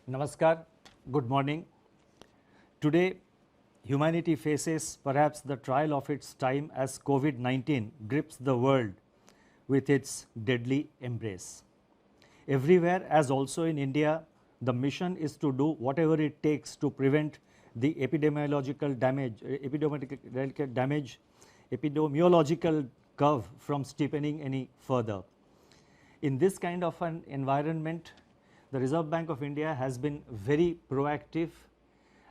Namaskar, good morning. Today, humanity faces perhaps the trial of its time as COVID-19 grips the world with its deadly embrace. Everywhere, as also in India, the mission is to do whatever it takes to prevent the epidemiological curve from steepening any further. In this kind of an environment, the Reserve Bank of India has been very proactive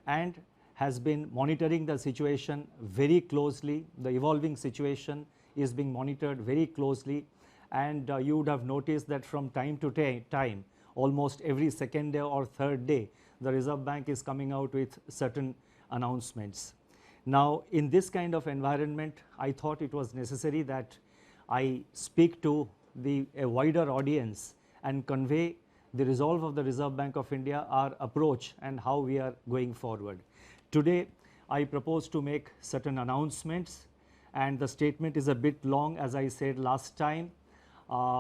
and has been monitoring the situation very closely. The evolving situation is being monitored very closely, and you would have noticed that from time to time, almost every second day or third day, the Reserve Bank is coming out with certain announcements. Now, in this kind of environment, I thought it was necessary that I speak to a wider audience and convey the resolve of the Reserve Bank of India, our approach and how we are going forward. Today, I propose to make certain announcements, and the statement is a bit long, as I said last time,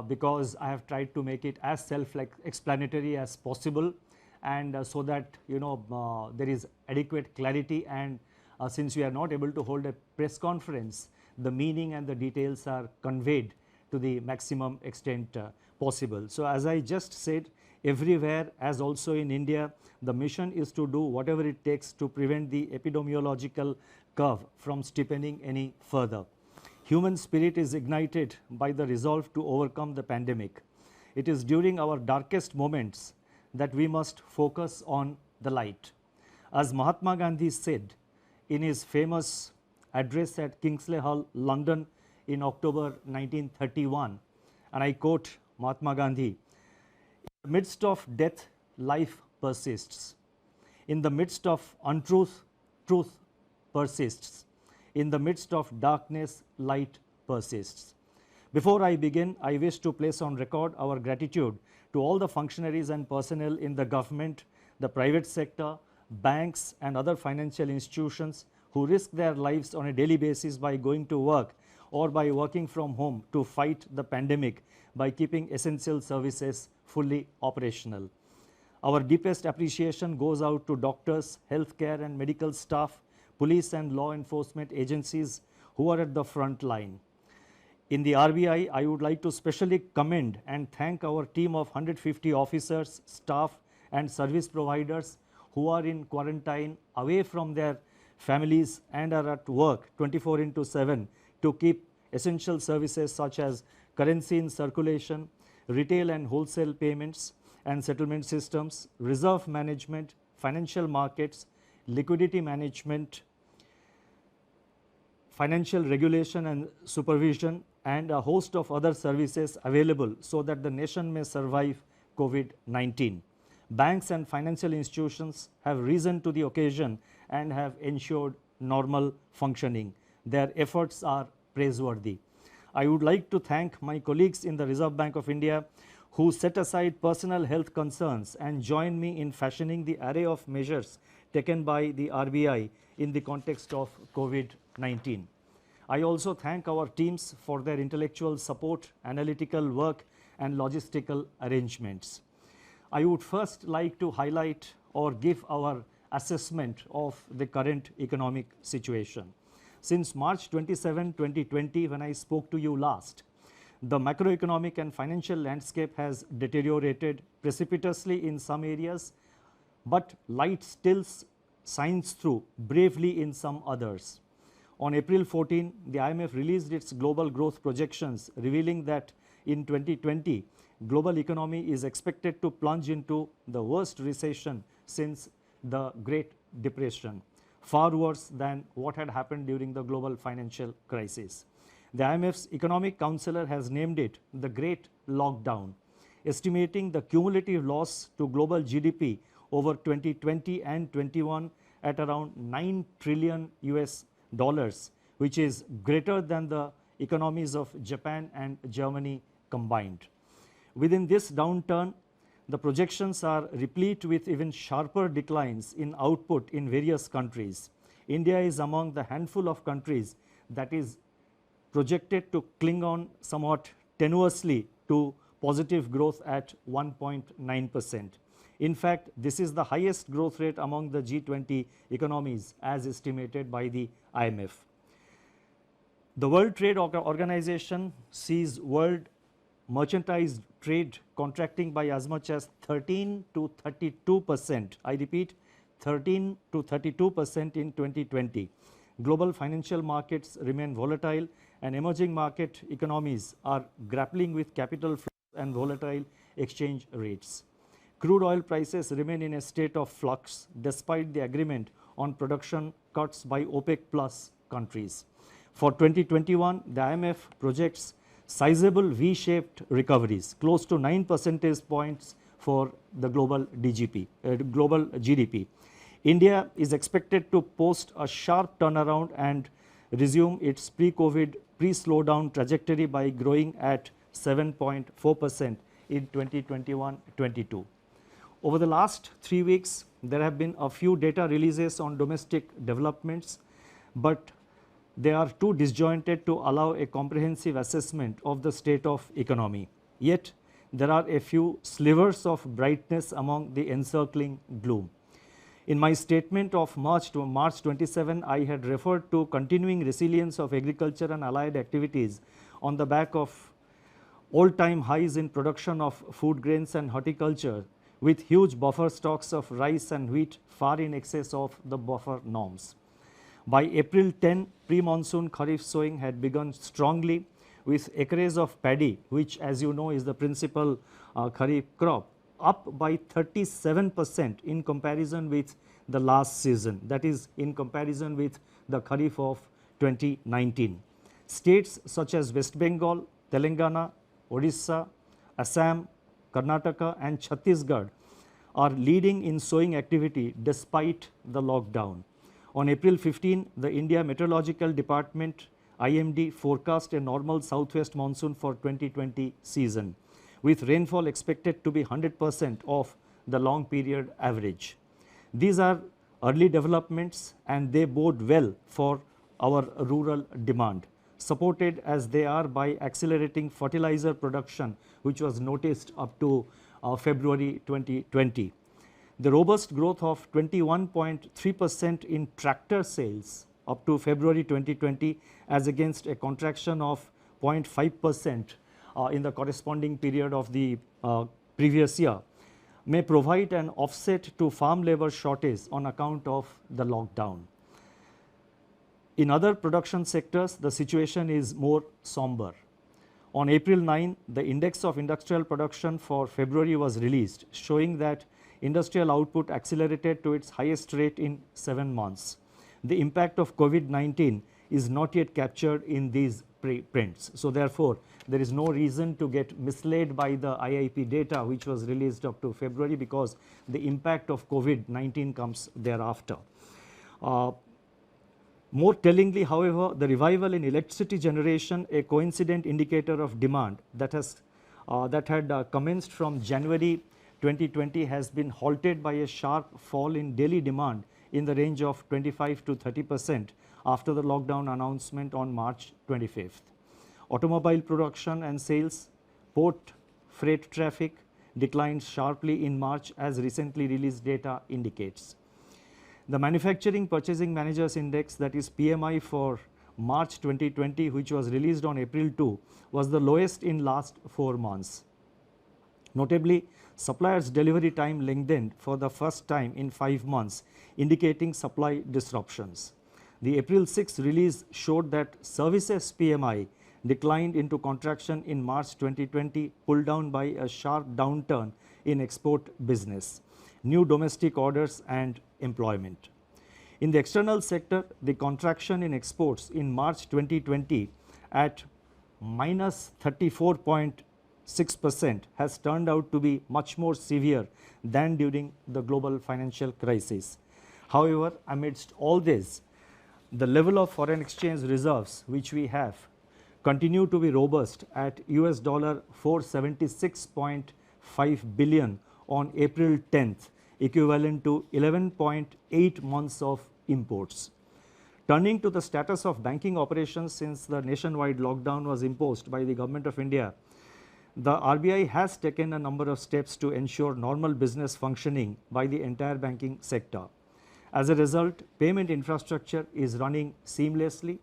because I have tried to make it as self-explanatory as possible, and so that there is adequate clarity, and since we are not able to hold a press conference, the meaning and the details are conveyed to the maximum extent possible. So, as I just said, everywhere, as also in India, the mission is to do whatever it takes to prevent the epidemiological curve from steepening any further. Human spirit is ignited by the resolve to overcome the pandemic. It is during our darkest moments that we must focus on the light. As Mahatma Gandhi said in his famous address at Kingsley Hall, London in October 1931, and I quote Mahatma Gandhi, "In the midst of death, life persists. In the midst of untruth, truth persists. In the midst of darkness, light persists." Before I begin, I wish to place on record our gratitude to all the functionaries and personnel in the government, the private sector, banks and other financial institutions who risk their lives on a daily basis by going to work or by working from home to fight the pandemic by keeping essential services fully operational. Our deepest appreciation goes out to doctors, healthcare and medical staff, police and law enforcement agencies who are at the front line. In the RBI, I would like to specially commend and thank our team of 150 officers, staff and service providers who are in quarantine away from their families and are at work 24/7 to keep essential services such as currency in circulation, retail and wholesale payments and settlement systems, reserve management, financial markets, liquidity management, financial regulation and supervision, and a host of other services available so that the nation may survive COVID-19. Banks and financial institutions have risen to the occasion and have ensured normal functioning. Their efforts are praiseworthy. I would like to thank my colleagues in the Reserve Bank of India who set aside personal health concerns and join me in fashioning the array of measures taken by the RBI in the context of COVID-19. I also thank our teams for their intellectual support, analytical work and logistical arrangements. I would first like to highlight or give our assessment of the current economic situation. Since March 27, 2020, when I spoke to you last, the macroeconomic and financial landscape has deteriorated precipitously in some areas, but light still shines through bravely in some others. On April 14, the IMF released its global growth projections, revealing that in 2020, global economy is expected to plunge into the worst recession since the Great Depression, far worse than what had happened during the global financial crisis. The IMF's economic counselor has named it the Great Lockdown, estimating the cumulative loss to global GDP over 2020 and 21 at around $9 trillion US dollars, which is greater than the economies of Japan and Germany combined. Within this downturn, the projections are replete with even sharper declines in output in various countries. India is among the handful of countries that is projected to cling on somewhat tenuously to positive growth at 1.9%. In fact, this is the highest growth rate among the G20 economies as estimated by the IMF. The World Trade Organization sees world merchandise trade contracting by as much as 13 to 32%. I repeat, 13 to 32% in 2020. Global financial markets remain volatile and emerging market economies are grappling with capital flows and volatile exchange rates. Crude oil prices remain in a state of flux despite the agreement on production cuts by OPEC plus countries. For 2021, the IMF projects sizable V-shaped recoveries, close to 9 percentage points for the global GDP. India is expected to post a sharp turnaround and resume its pre-COVID, pre-slowdown trajectory by growing at 7.4% in 2021-22. Over the last 3 weeks, there have been a few data releases on domestic developments, but they are too disjointed to allow a comprehensive assessment of the state of economy. Yet, there are a few slivers of brightness among the encircling gloom. In my statement of March 27, I had referred to continuing resilience of agriculture and allied activities on the back of all-time highs in production of food grains and horticulture, with huge buffer stocks of rice and wheat far in excess of the buffer norms. By April 10, pre-monsoon kharif sowing had begun strongly, with acreage of paddy, which as you know is the principal kharif crop, up by 37% in comparison with the last season, that is in comparison with the kharif of 2019. States such as West Bengal, Telangana, Odisha, Assam, Karnataka and Chhattisgarh are leading in sowing activity despite the lockdown. On April 15, the India Meteorological Department IMD forecast a normal southwest monsoon for 2020 season, with rainfall expected to be 100% of the long period average. These are early developments and they bode well for our rural demand, supported as they are by accelerating fertilizer production, which was noticed up to February 2020. The robust growth of 21.3% in tractor sales up to February 2020 as against a contraction of 0.5% in the corresponding period of the previous year may provide an offset to farm labor shortage on account of the lockdown. In other production sectors, the situation is more somber. On April 9, the index of industrial production for February was released, showing that industrial output accelerated to its highest rate in 7 months. The impact of COVID-19 is not yet captured in these prints. So therefore, there is no reason to get misled by the IIP data which was released up to February, because the impact of COVID-19 comes thereafter. More tellingly, however, the revival in electricity generation, a coincident indicator of demand that had commenced from January 2020, has been halted by a sharp fall in daily demand in the range of 25 to 30% after the lockdown announcement on March 25th. Automobile production and sales, port freight traffic declined sharply in March, as recently released data indicates. The Manufacturing Purchasing Managers Index, that is PMI, for March 2020, which was released on April 2, was the lowest in last 4 months. Notably, suppliers' delivery time lengthened for the first time in 5 months, indicating supply disruptions. The April 6 release showed that services PMI declined into contraction in March 2020, pulled down by a sharp downturn in export business, new domestic orders and employment. In the external sector, the contraction in exports in March 2020 at minus 34.6% has turned out to be much more severe than during the global financial crisis. However, amidst all this, the level of foreign exchange reserves which we have continue to be robust at US dollar 476.5 billion on April 10th, equivalent to 11.8 months of imports. Turning to the status of banking operations since the nationwide lockdown was imposed by the Government of India, the RBI has taken a number of steps to ensure normal business functioning by the entire banking sector. As a result, payment infrastructure is running seamlessly.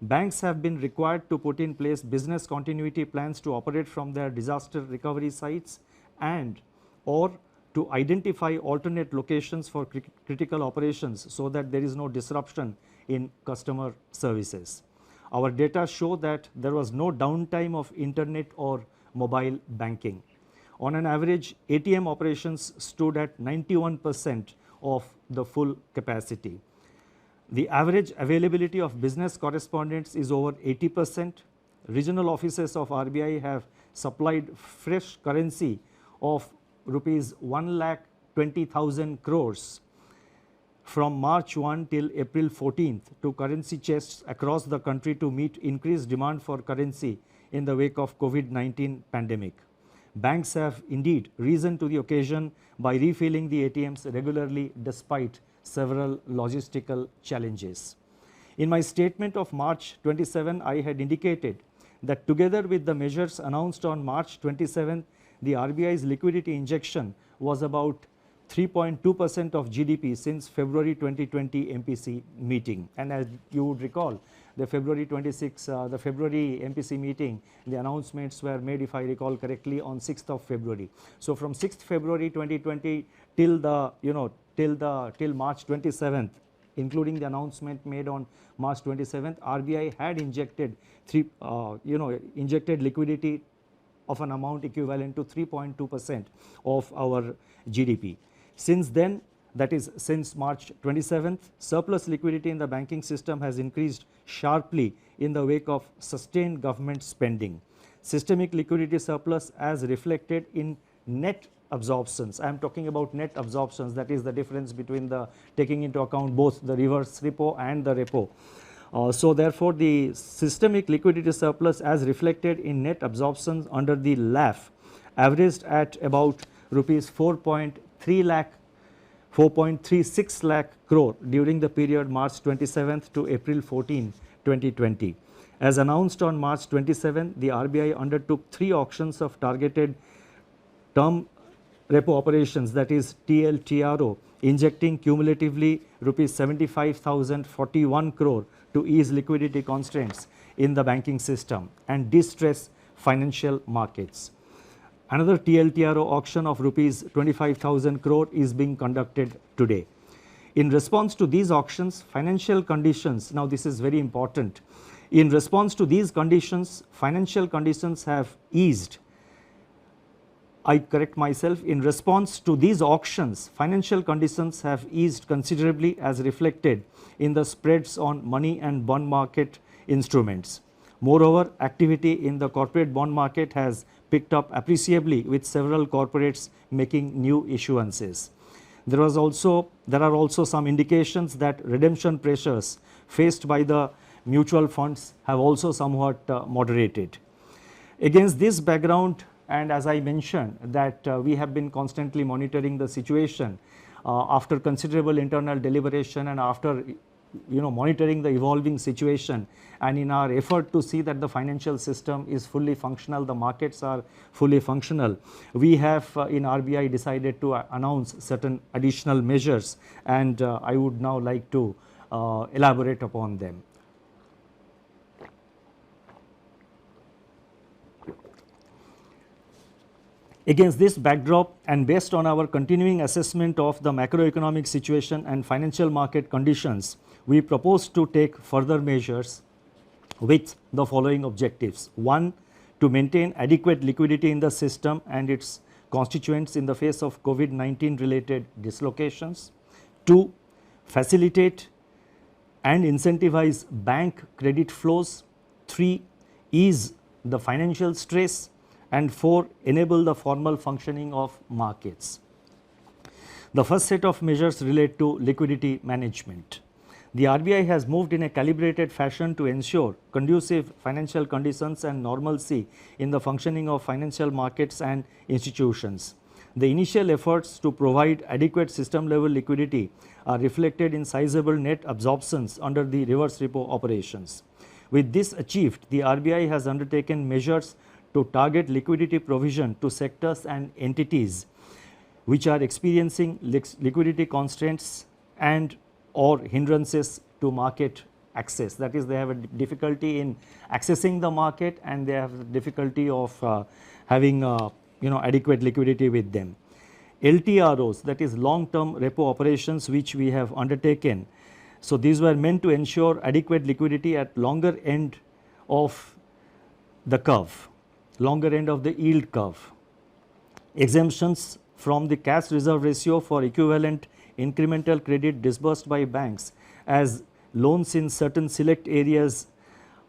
Banks have been required to put in place business continuity plans to operate from their disaster recovery sites and or to identify alternate locations for critical operations so that there is no disruption in customer services. Our data show that there was no downtime of internet or mobile banking. On an average, ATM operations stood at 91% of the full capacity. The average availability of business correspondents is over 80%. Regional offices of RBI have supplied fresh currency of rupees 1,20,000 crores from March 1 till April 14th to currency chests across the country to meet increased demand for currency in the wake of COVID-19 pandemic. Banks have indeed risen to the occasion by refilling the ATMs regularly despite several logistical challenges. In my statement of March 27, I had indicated that together with the measures announced on March 27, the RBI's liquidity injection was about 3.2% of GDP since February 2020 MPC meeting. And as you would recall, the February 26, the February MPC meeting, the announcements were made, if I recall correctly, on 6th of February. So from 6th February 2020 till till March 27th, including the announcement made on March 27th, RBI had injected injected liquidity of an amount equivalent to 3.2% of our GDP. Since then, that is since March 27th, surplus liquidity in the banking system has increased sharply in the wake of sustained government spending. Systemic liquidity surplus as reflected in net absorptions. I am talking about net absorptions, that is the difference between the taking into account both the reverse repo and the repo. So therefore, the systemic liquidity surplus as reflected in net absorptions under the LAF averaged at about rupees 4.36 lakh crore during the period March 27th to April 14, 2020. As announced on March 27, the RBI undertook 3 auctions of targeted term repo operations, that is TLTRO, injecting cumulatively rupees 75,041 crore to ease liquidity constraints in the banking system and distress financial markets. Another TLTRO auction of rupees 25,000 crore is being conducted today. In response to these auctions, financial conditions, now this is very important, in response to these conditions, financial conditions have eased. I correct myself, in response to these auctions, financial conditions have eased considerably as reflected in the spreads on money and bond market instruments. Moreover, activity in the corporate bond market has picked up appreciably with several corporates making new issuances. There are also some indications that redemption pressures faced by the mutual funds have also somewhat moderated. Against this background, and as I mentioned that we have been constantly monitoring the situation after considerable internal deliberation and after monitoring the evolving situation, and in our effort to see that the financial system is fully functional, the markets are fully functional, we have in RBI decided to announce certain additional measures, and I would now like to elaborate upon them. Against this backdrop and based on our continuing assessment of the macroeconomic situation and financial market conditions, we propose to take further measures with the following objectives. 1. To maintain adequate liquidity in the system and its constituents in the face of COVID-19 related dislocations. 2. Facilitate and incentivize bank credit flows. 3. Ease the financial stress. And 4. Enable the formal functioning of markets. The first set of measures relate to liquidity management. The RBI has moved in a calibrated fashion to ensure conducive financial conditions and normalcy in the functioning of financial markets and institutions. The initial efforts to provide adequate system level liquidity are reflected in sizable net absorptions under the reverse repo operations. With this achieved, the RBI has undertaken measures to target liquidity provision to sectors and entities which are experiencing liquidity constraints and or hindrances to market access. That is, they have a difficulty in accessing the market and they have difficulty of having adequate liquidity with them. LTROs, that is long term repo operations, which we have undertaken. So these were meant to ensure adequate liquidity at longer end of the curve, longer end of the yield curve. Exemptions from the cash reserve ratio for equivalent incremental credit disbursed by banks as loans in certain select areas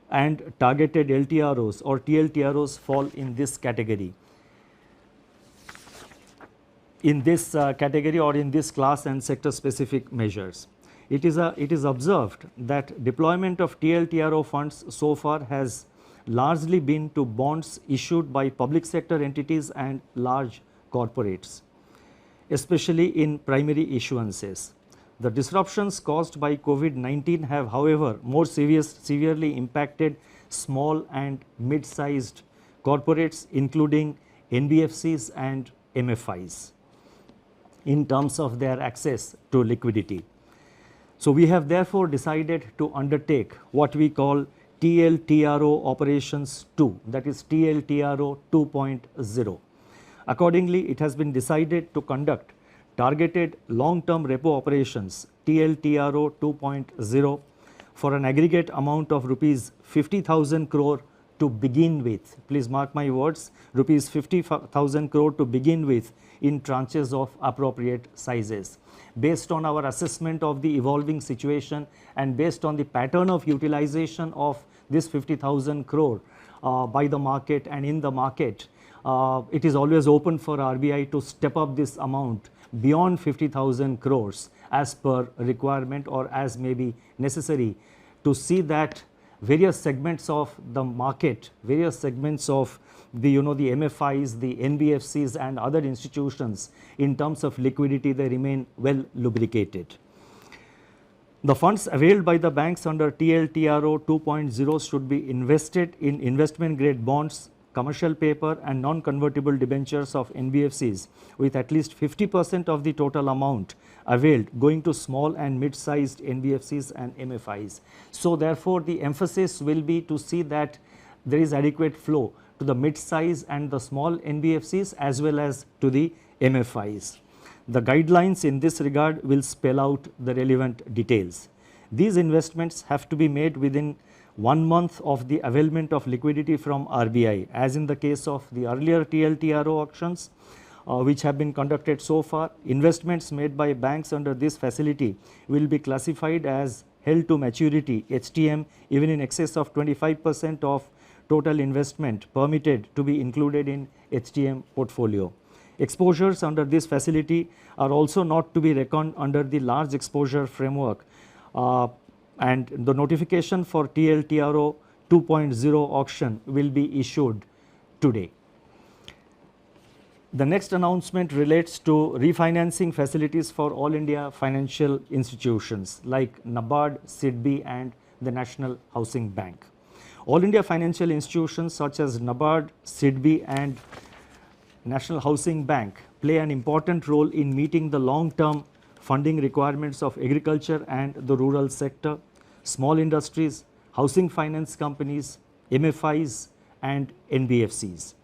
and targeted LTROs or TLTROs fall in this category. In this category or in this class and sector specific measures. It is observed that deployment of TLTRO funds so far has largely been to bonds issued by public sector entities and large corporates, especially in primary issuances. The disruptions caused by COVID-19 have, however, more severely impacted small and mid-sized corporates, including NBFCs and MFIs, in terms of their access to liquidity. So we have therefore decided to undertake what we call TLTRO operations 2, that is TLTRO 2.0. Accordingly, it has been decided to conduct targeted long-term repo operations TLTRO 2.0 for an aggregate amount of rupees 50,000 crore to begin with. Please mark my words, rupees 50,000 crore to begin with in tranches of appropriate sizes. Based on our assessment of the evolving situation and based on the pattern of utilization of this 50,000 crore by the market and in the market, it is always open for RBI to step up this amount beyond 50,000 crores as per requirement or as may be necessary to see that various segments of the market, various segments of the the MFIs, the NBFCs and other institutions in terms of liquidity, they remain well lubricated. The funds availed by the banks under TLTRO 2.0 should be invested in investment grade bonds, commercial paper and non-convertible debentures of NBFCs with at least 50% of the total amount availed going to small and mid-sized NBFCs and MFIs. So therefore, the emphasis will be to see that there is adequate flow to the mid-size and the small NBFCs as well as to the MFIs. The guidelines in this regard will spell out the relevant details. These investments have to be made within 1 month of the availment of liquidity from RBI, as in the case of the earlier TLTRO auctions which have been conducted so far. Investments made by banks under this facility will be classified as held to maturity HTM even in excess of 25% of total investment permitted to be included in HTM portfolio. Exposures under this facility are also not to be reckoned under the large exposure framework, and the notification for TLTRO 2.0 auction will be issued today. The next announcement relates to refinancing facilities for all India financial institutions like NABARD, SIDBI and the National Housing Bank. All India financial institutions such as NABARD, SIDBI and National Housing Bank play an important role in meeting the long-term funding requirements of agriculture and the rural sector, small industries, housing finance companies, MFIs and NBFCs.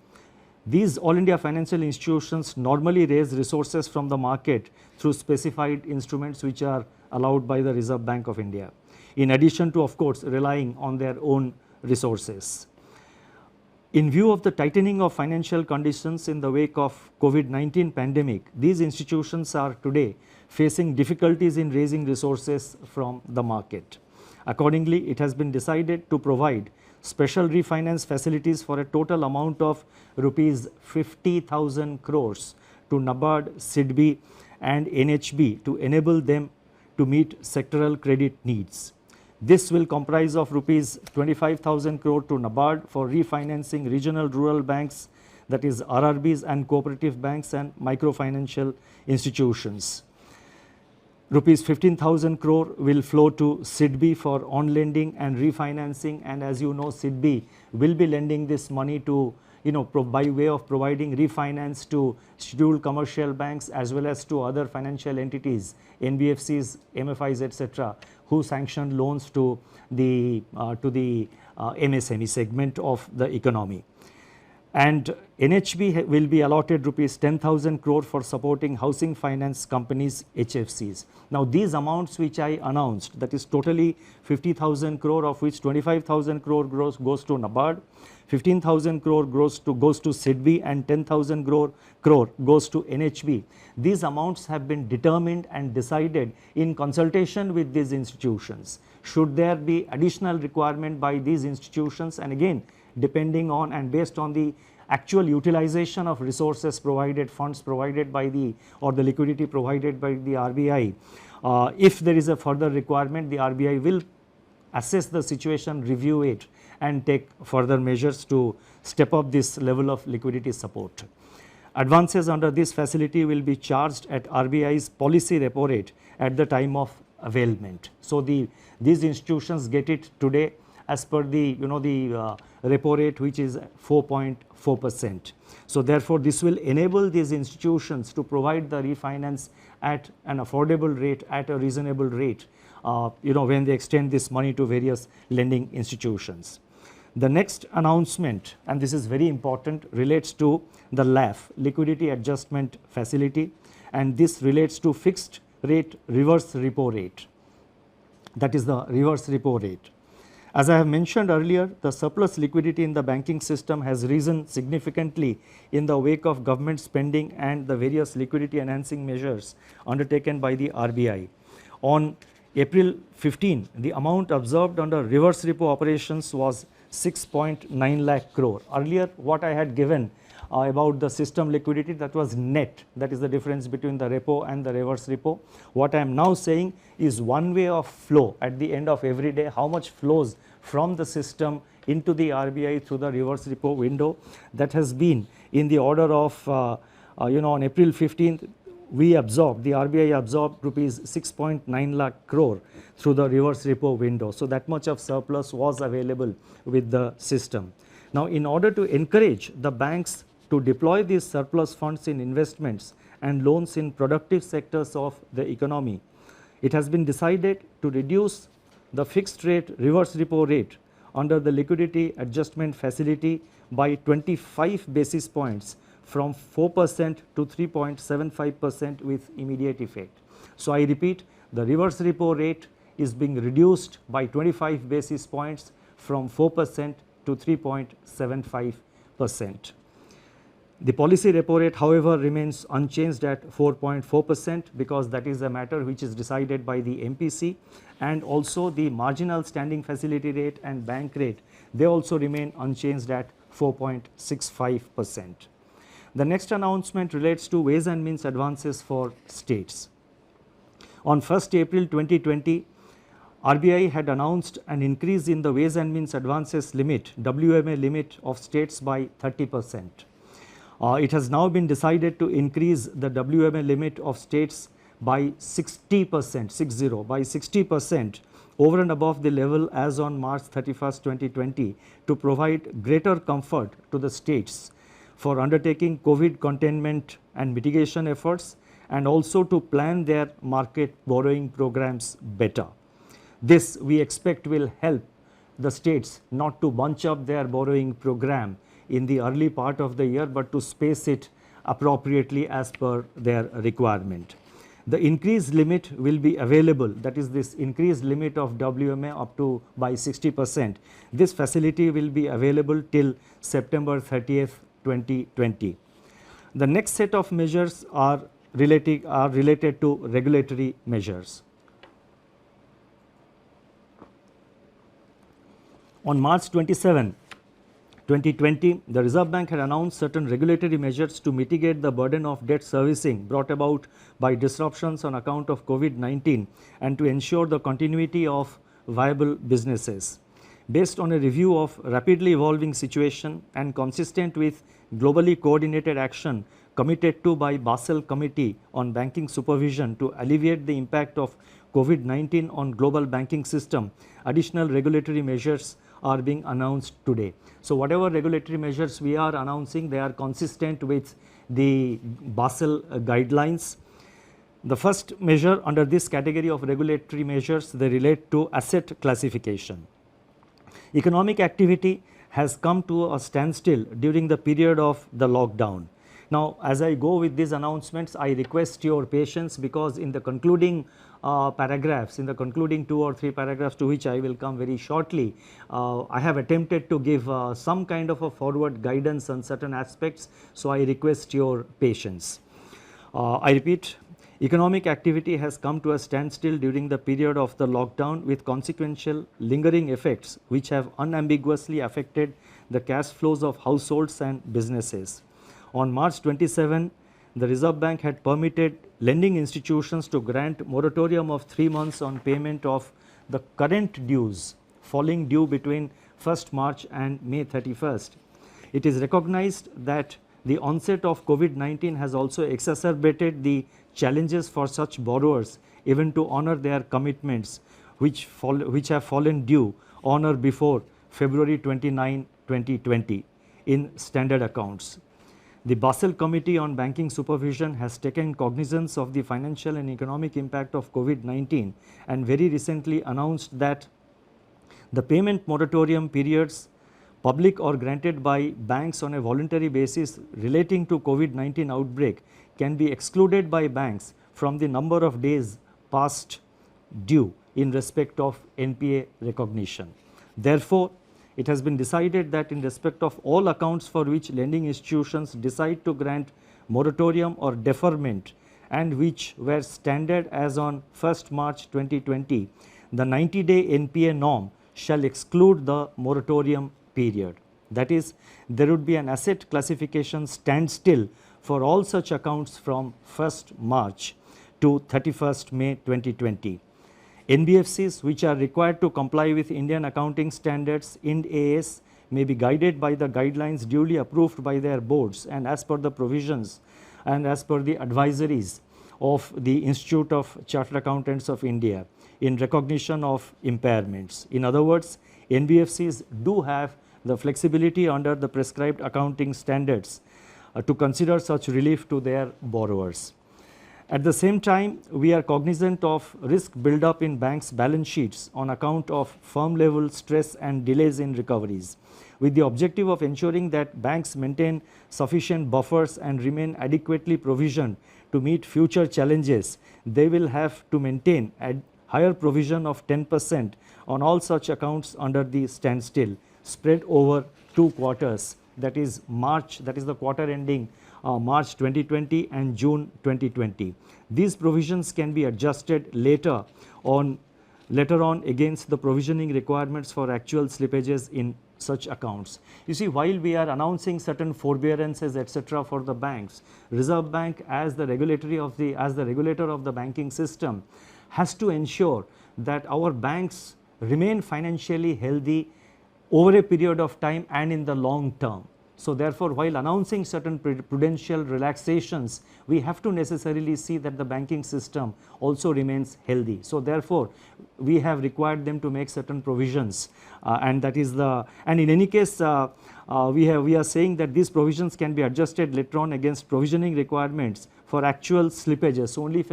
These all India financial institutions normally raise resources from the market through specified instruments which are allowed by the Reserve Bank of India, in addition to of course relying on their own resources. In view of the tightening of financial conditions in the wake of COVID-19 pandemic, these institutions are today facing difficulties in raising resources from the market. Accordingly, it has been decided to provide special refinance facilities for a total amount of rupees 50,000 crores to NABARD, SIDBI and NHB to enable them to meet sectoral credit needs. This will comprise of rupees 25,000 crore to NABARD for refinancing regional rural banks, that is RRBs and cooperative banks and microfinancial institutions. Rupees 15,000 crore will flow to SIDBI for on lending and refinancing, and as you know, SIDBI will be lending this money to by way of providing refinance to scheduled commercial banks as well as to other financial entities, NBFCs, MFIs, etc., who sanction loans to the MSME segment of the economy. And NHB will be allotted rupees 10,000 crore for supporting housing finance companies, HFCs. Now these amounts which I announced, that is totally 50,000 crore, of which 25,000 crore goes to NABARD, 15,000 crore goes to SIDBI, and 10,000 crore goes to NHB. These amounts have been determined and decided in consultation with these institutions. Should there be additional requirement by these institutions, and again depending on and based on the actual utilization of resources provided, funds provided by the liquidity provided by the RBI, if there is a further requirement, the RBI will assess the situation, review it, and take further measures to step up this level of liquidity support. Advances under this facility will be charged at RBI's policy repo rate at the time of availment. So these institutions get it today as per the repo rate, which is 4.4%. So therefore this will enable these institutions to provide the refinance at an affordable rate, at a reasonable rate, when they extend this money to various lending institutions. The next announcement, and this is very important, relates to the LAF, Liquidity Adjustment Facility, and this relates to fixed rate reverse repo rate, that is the reverse repo rate. As I have mentioned earlier, the surplus liquidity in the banking system has risen significantly in the wake of government spending and the various liquidity enhancing measures undertaken by the RBI. On April 15, the amount observed under reverse repo operations was 6.9 lakh crore. Earlier what I had given about the system liquidity, that was net, that is the difference between the repo and the reverse repo. What I am now saying is one way of flow at the end of every day, how much flows from the system into the RBI through the reverse repo window. That has been in the order of on April 15th, the RBI absorbed rupees 6.9 lakh crore through the reverse repo window. So that much of surplus was available with the system. Now in order to encourage the banks to deploy these surplus funds in investments and loans in productive sectors of the economy, it has been decided to reduce the fixed rate reverse repo rate under the liquidity adjustment facility by 25 basis points from 4% to 3.75% with immediate effect. So I repeat, the reverse repo rate is being reduced by 25 basis points from 4% to 3.75%. The policy repo rate, however, remains unchanged at 4.4% because that is a matter which is decided by the MPC, and also the marginal standing facility rate and bank rate, they also remain unchanged at 4.65%. The next announcement relates to ways and means advances for states. On 1st April 2020, RBI had announced an increase in the ways and means advances limit, WMA limit of states by 30%. It has now been decided to increase the WMA limit of states by 60%, by 60% over and above the level as on March 31st, 2020 to provide greater comfort to the states for undertaking COVID containment and mitigation efforts, and also to plan their market borrowing programs better. This we expect will help the states not to bunch up their borrowing program in the early part of the year, but to space it appropriately as per their requirement. The increased limit will be available, that is this increased limit of WMA up to by 60%. This facility will be available till September 30th, 2020. The next set of measures are related to regulatory measures. On March 27, 2020, the Reserve Bank had announced certain regulatory measures to mitigate the burden of debt servicing brought about by disruptions on account of COVID-19 and to ensure the continuity of viable businesses. Based on a review of rapidly evolving situation and consistent with globally coordinated action committed to by Basel Committee on Banking Supervision to alleviate the impact of COVID-19 on global banking system, additional regulatory measures are being announced today. So whatever regulatory measures we are announcing, they are consistent with the Basel guidelines. The first measure under this category of regulatory measures, they relate to asset classification. Economic activity has come to a standstill during the period of the lockdown. Now, as I go with these announcements, I request your patience, because in the concluding paragraphs, in the concluding 2 or 3 paragraphs, to which I will come very shortly, I have attempted to give some kind of a forward guidance on certain aspects. So, I request your patience. I repeat, economic activity has come to a standstill during the period of the lockdown, with consequential lingering effects which have unambiguously affected the cash flows of households and businesses. On March 27, the Reserve Bank had permitted lending institutions to grant moratorium of 3 months on payment of the current dues falling due between 1st March and May 31st. It is recognized that the onset of COVID-19 has also exacerbated the challenges for such borrowers even to honor their commitments, which have fallen due on or before February 29, 2020 in standard accounts. The Basel Committee on Banking Supervision has taken cognizance of the financial and economic impact of COVID-19 and very recently announced that the payment moratorium periods, public or granted by banks on a voluntary basis relating to COVID-19 outbreak, can be excluded by banks from the number of days past due in respect of NPA recognition. Therefore, it has been decided that in respect of all accounts for which lending institutions decide to grant moratorium or deferment and which were standard as on 1st March 2020, the 90-day NPA norm shall exclude the moratorium period. That is, there would be an asset classification standstill for all such accounts from 1st March to 31st May 2020. NBFCs which are required to comply with Indian accounting standards Ind AS may be guided by the guidelines duly approved by their boards and as per the provisions and as per the advisories of the Institute of Chartered Accountants of India in recognition of impairments. In other words, NBFCs do have the flexibility under the prescribed accounting standards to consider such relief to their borrowers. At the same time, we are cognizant of risk build-up in banks' balance sheets on account of firm-level stress and delays in recoveries. With the objective of ensuring that banks maintain sufficient buffers and remain adequately provisioned to meet future challenges, they will have to maintain a higher provision of 10% on all such accounts under the standstill, spread over 2 quarters, that is March, that is the quarter ending March 2020 and June 2020. These provisions can be adjusted later on against the provisioning requirements for actual slippages in such accounts. You see, while we are announcing certain forbearances etc. for the banks, Reserve Bank as the regulator of the banking system has to ensure that our banks remain financially healthy over a period of time and in the long term. So therefore, while announcing certain prudential relaxations, we have to necessarily see that the banking system also remains healthy. So therefore, we have required them to make certain provisions, and that is the, and in any case we are saying that these provisions can be adjusted later on against provisioning requirements for actual slippages. So only if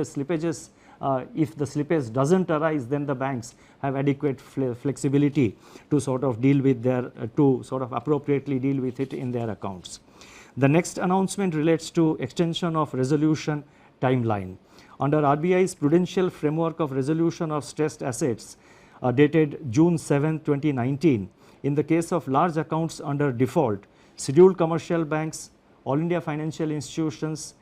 if the slippage doesn't arise, then the banks have adequate flexibility to sort of deal with their, to sort of appropriately deal with it in their accounts. The next announcement relates to extension of resolution timeline. Under RBI's prudential framework of resolution of stressed assets dated June 7, 2019, in the case of large accounts under default, scheduled commercial banks, all India financial institutions,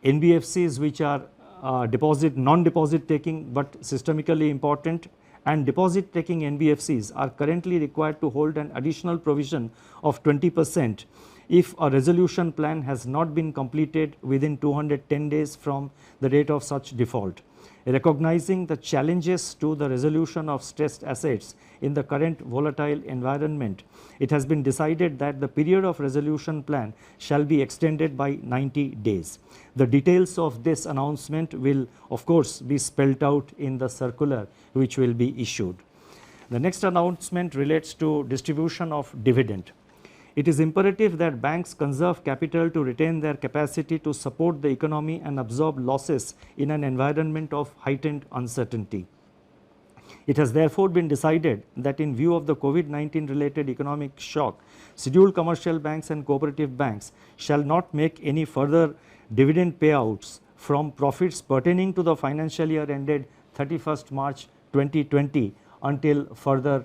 NBFCs which are non-deposit taking but systemically important, and deposit taking NBFCs are currently required to hold an additional provision of 20% if a resolution plan has not been completed within 210 days from the date of such default. Recognizing the challenges to the resolution of stressed assets in the current volatile environment, it has been decided that the period of resolution plan shall be extended by 90 days. The details of this announcement will of course be spelled out in the circular which will be issued. The next announcement relates to distribution of dividend. It is imperative that banks conserve capital to retain their capacity to support the economy and absorb losses in an environment of heightened uncertainty. It has therefore been decided that in view of the COVID-19 related economic shock, scheduled commercial banks and cooperative banks shall not make any further dividend payouts from profits pertaining to the financial year ended 31st March 2020 until further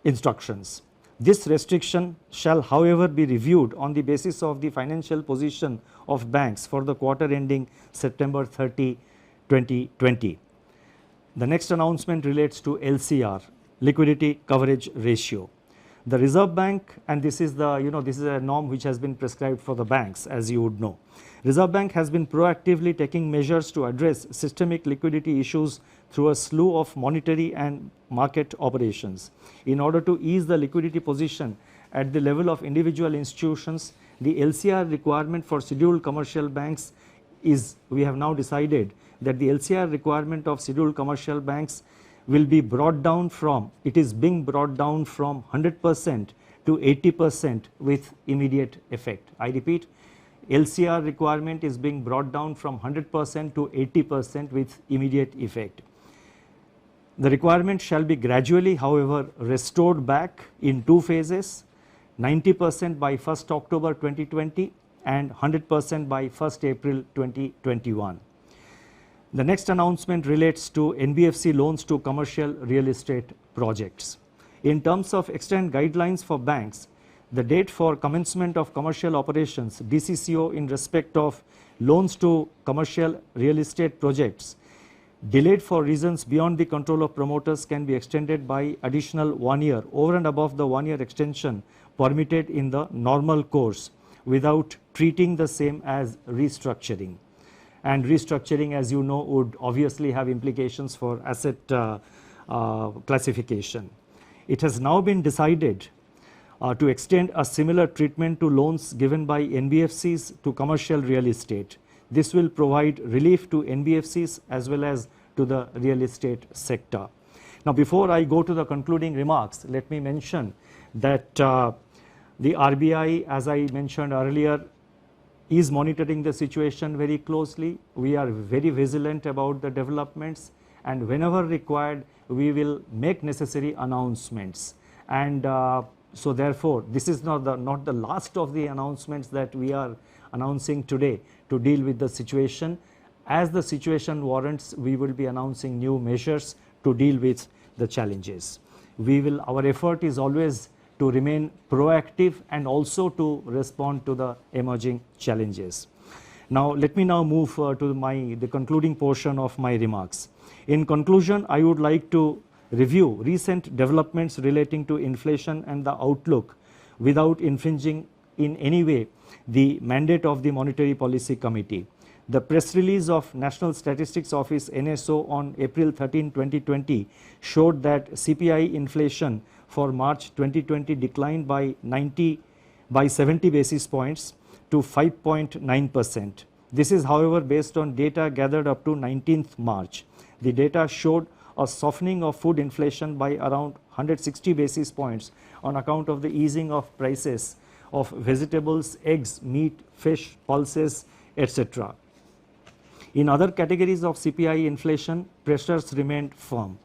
instructions. This restriction shall, however, be reviewed on the basis of the financial position of banks for the quarter ending September 30, 2020. The next announcement relates to LCR, liquidity coverage ratio. The Reserve Bank, and this is this is a norm which has been prescribed for the banks, as you would know. Reserve Bank has been proactively taking measures to address systemic liquidity issues through a slew of monetary and market operations. In order to ease the liquidity position at the level of individual institutions, the LCR requirement for scheduled commercial banks is, we have now decided that the LCR requirement of scheduled commercial banks will be brought down from, it is being brought down from 100% to 80% with immediate effect. I repeat, LCR requirement is being brought down from 100% to 80% with immediate effect. The requirement shall be gradually, however, restored back in two phases, 90% by 1st October 2020 and 100% by 1st April 2021. The next announcement relates to NBFC loans to commercial real estate projects. In terms of extant guidelines for banks, the date for commencement of commercial operations, DCCO, in respect of loans to commercial real estate projects delayed for reasons beyond the control of promoters can be extended by additional 1 year over and above the 1 year extension permitted in the normal course without treating the same as restructuring. And restructuring, as you know, would obviously have implications for asset classification. It has now been decided to extend a similar treatment to loans given by NBFCs to commercial real estate. This will provide relief to NBFCs as well as to the real estate sector. Now, before I go to the concluding remarks, let me mention that the RBI, as I mentioned earlier, is monitoring the situation very closely. We are very vigilant about the developments, and whenever required, we will make necessary announcements. And so therefore, this is not the last of the announcements that we are announcing today to deal with the situation. As the situation warrants, we will be announcing new measures to deal with the challenges. Our effort is always to remain proactive and also to respond to the emerging challenges. Now, let me now move to the concluding portion of my remarks. In conclusion, I would like to review recent developments relating to inflation and the outlook without infringing in any way the mandate of the Monetary Policy Committee. The press release of National Statistics Office NSO on April 13, 2020 showed that CPI inflation for March 2020 declined by 70 basis points to 5.9%. This is, however, based on data gathered up to 19th March. The data showed a softening of food inflation by around 160 basis points on account of the easing of prices of vegetables, eggs, meat, fish, pulses, etc. In other categories of CPI inflation, pressures remained firm.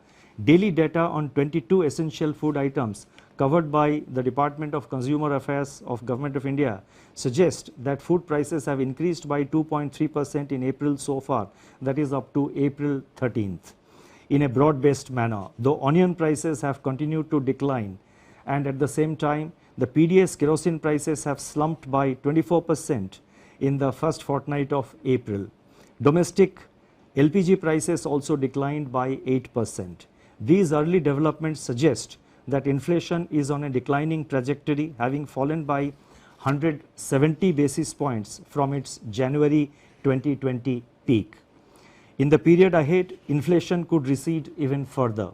Daily data on 22 essential food items covered by the Department of Consumer Affairs of Government of India suggest that food prices have increased by 2.3% in April so far, that is up to April 13th, in a broad-based manner, though onion prices have continued to decline, and at the same time, the PDS kerosene prices have slumped by 24% in the first fortnight of April. Domestic LPG prices also declined by 8%. These early developments suggest that inflation is on a declining trajectory, having fallen by 170 basis points from its January 2020 peak. In the period ahead, inflation could recede even further,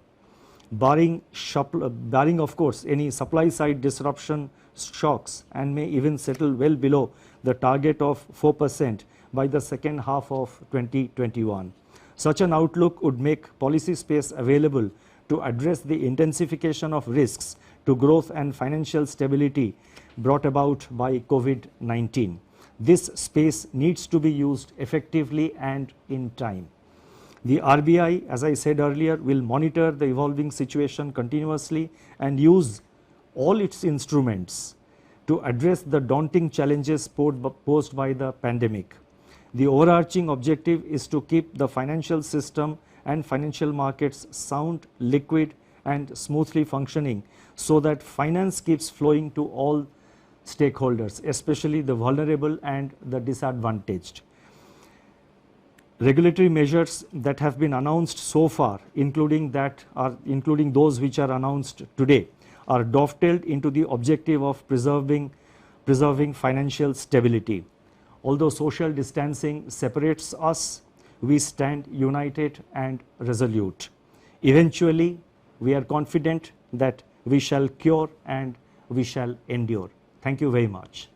barring of course any supply side disruption shocks, and may even settle well below the target of 4% by the second half of 2021. Such an outlook would make policy space available to address the intensification of risks to growth and financial stability brought about by COVID-19. This space needs to be used effectively and in time. The RBI, as I said earlier, will monitor the evolving situation continuously and use all its instruments to address the daunting challenges posed by the pandemic. The overarching objective is to keep the financial system and financial markets sound, liquid and smoothly functioning so that finance keeps flowing to all stakeholders, especially the vulnerable and the disadvantaged. Regulatory measures that have been announced so far, including those which are announced today, are dovetailed into the objective of preserving financial stability. Although social distancing separates us, we stand united and resolute. Eventually, we are confident that we shall cure and we shall endure. Thank you very much.